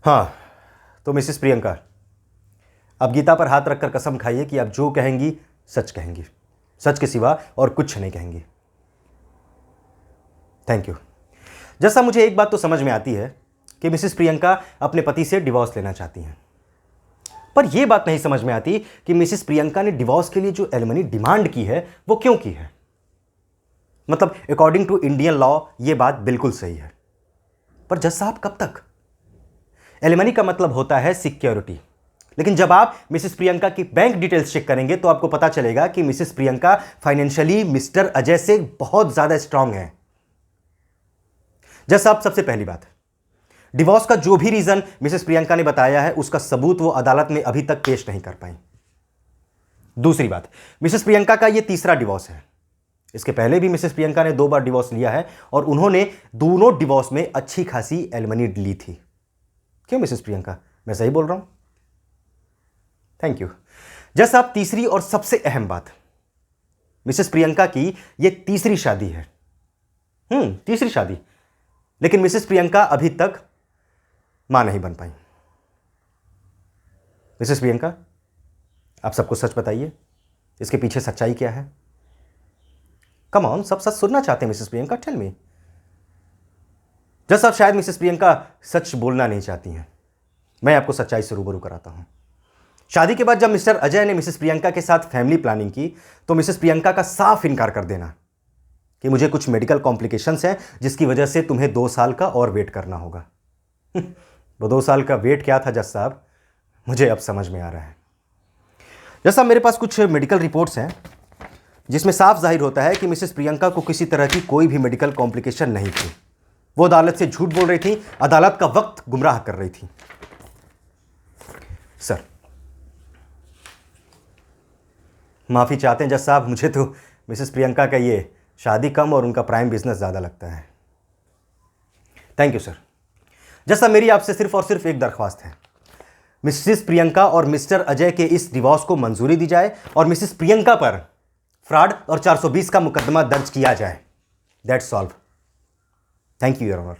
हाँ, तो मिसेस प्रियंका, अब गीता पर हाथ रखकर कसम खाइए कि आप जो कहेंगी सच कहेंगी, सच के सिवा और कुछ नहीं कहेंगी। Thank you. जैसा मुझे एक बात तो समझ में आती है कि मिसेस प्रियंका अपने पति से डिवोर्स लेना चाहती हैं, पर यह बात नहीं समझ में आती कि मिसेस प्रियंका ने डिवोर्स के लिए जो एलिमनी डिमांड की है वो क्यों की है। मतलब अकॉर्डिंग टू इंडियन लॉ यह बात बिल्कुल सही है, पर जज साहब कब तक? एलिमनी का मतलब होता है सिक्योरिटी, लेकिन जब आप मिसेस प्रियंका की बैंक डिटेल्स चेक करेंगे तो आपको पता चलेगा कि Mrs Priyanka financially mister Ajay से बहुत ज्यादा स्ट्रांग है। जज साहब, सबसे पहली बात, डिवोर्स का जो भी रीजन मिसेस प्रियंका ने बताया है उसका सबूत वो अदालत में अभी तक पेश नहीं कर पाई। दूसरी बात, मिसेस प्रियंका का यह तीसरा डिवोर्स है। इसके पहले भी मिसेस प्रियंका ने 2 बार डिवोर्स लिया है और उन्होंने दोनों डिवोर्स में अच्छी खासी एलिमनी ली थी। क्यों मिसेस प्रियंका, मैं सही बोल रहा हूं? Thank you. जज साहब, तीसरी और सबसे अहम बात, मिसेस प्रियंका की यह तीसरी शादी है। तीसरी शादी, लेकिन मिसेस प्रियंका अभी तक मां नहीं बन पाई। मिसेस प्रियंका, आप सबको सच बताइए, इसके पीछे सच्चाई क्या है? कम ऑन, सब सच सुनना चाहते हैं मिसेस प्रियंका, टेल मी। जज साहब, शायद मिसेस प्रियंका सच बोलना नहीं चाहती हैं। मैं आपको सच्चाई से रूबरू कराता हूं। शादी के बाद जब मिस्टर अजय ने मिसेस प्रियंका के साथ फैमिली प्लानिंग की तो मिसेस प्रियंका का साफ इनकार कर देना कि मुझे कुछ मेडिकल कॉम्प्लिकेशंस हैं जिसकी वजह से तुम्हें 2 साल का और वेट करना होगा। वो 2 साल का वेट क्या था जज साहब, मुझे अब समझ में आ रहा है। जज साहब, मेरे पास कुछ मेडिकल रिपोर्ट्स हैं जिसमें साफ जाहिर होता है कि मिसेस प्रियंका को किसी तरह की कोई भी मेडिकल कॉम्प्लिकेशन नहीं थी। वो अदालत से झूठ बोल रही थी, अदालत का वक्त गुमराह कर रही थी। सर, माफी चाहते हैं जज साहब, मुझे तो मिसेस प्रियंका का ये शादी कम और उनका प्राइम बिजनेस ज्यादा लगता है। Thank you sir. जज साहब, मेरी आपसे सिर्फ और सिर्फ एक दरख्वास्त है, मिसेस प्रियंका और मिस्टर अजय के इस डिवोर्स को मंजूरी दी जाए और मिसेस प्रियंका पर फ्रॉड और 420 का मुकदमा दर्ज किया जाए। That's all. Thank you your honour.